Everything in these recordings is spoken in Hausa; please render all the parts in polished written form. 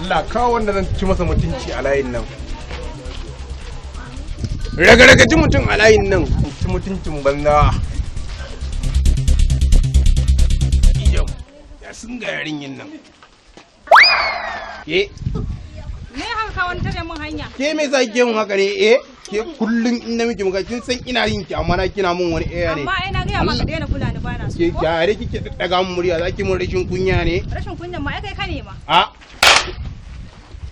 Allah kawo wanda zan ci masa mutunci a layin nan. Ragaragaji mutum a layin nan ci mutuncin banza. Ya sun ga yarinyin nan. Ke? Me haka wani tare mun hanya? Ke me za ki mun haka ne? Ke kullum in na miki muka kin san ina yin ki amma na kina mun wani ne. Amma ai na ga maka daina kula ni bana so. Ke gyare kike daga mun murya zaki mun rashin kunya ne? Rashin kunya ma ai kai ka ne ma. A.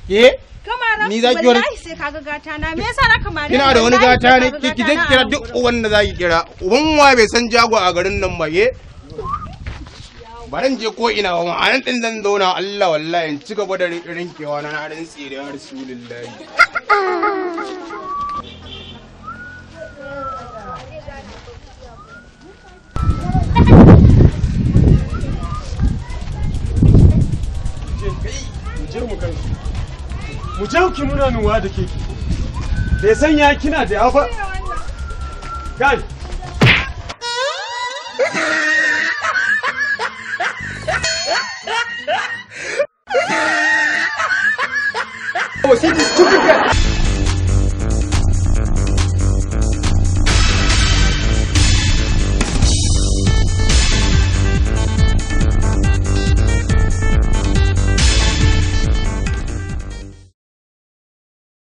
Ke? Kamara Ni za ki wani wallahi sai kaga gata na. Me yasa raka mare? Kina da wani gata ne ki je kira duk uban da zaki kira. Uban wa bai san jago a garin nan ba ke? Baran je ko ina ba anan din zan zauna Allah wallahi in ci gaba da rinkewa na ran tsire ya rasulullahi. Mu je ki muna nuwa da keke. Bai sanya kina da yafa. Kai. Oh, see this stupid guy.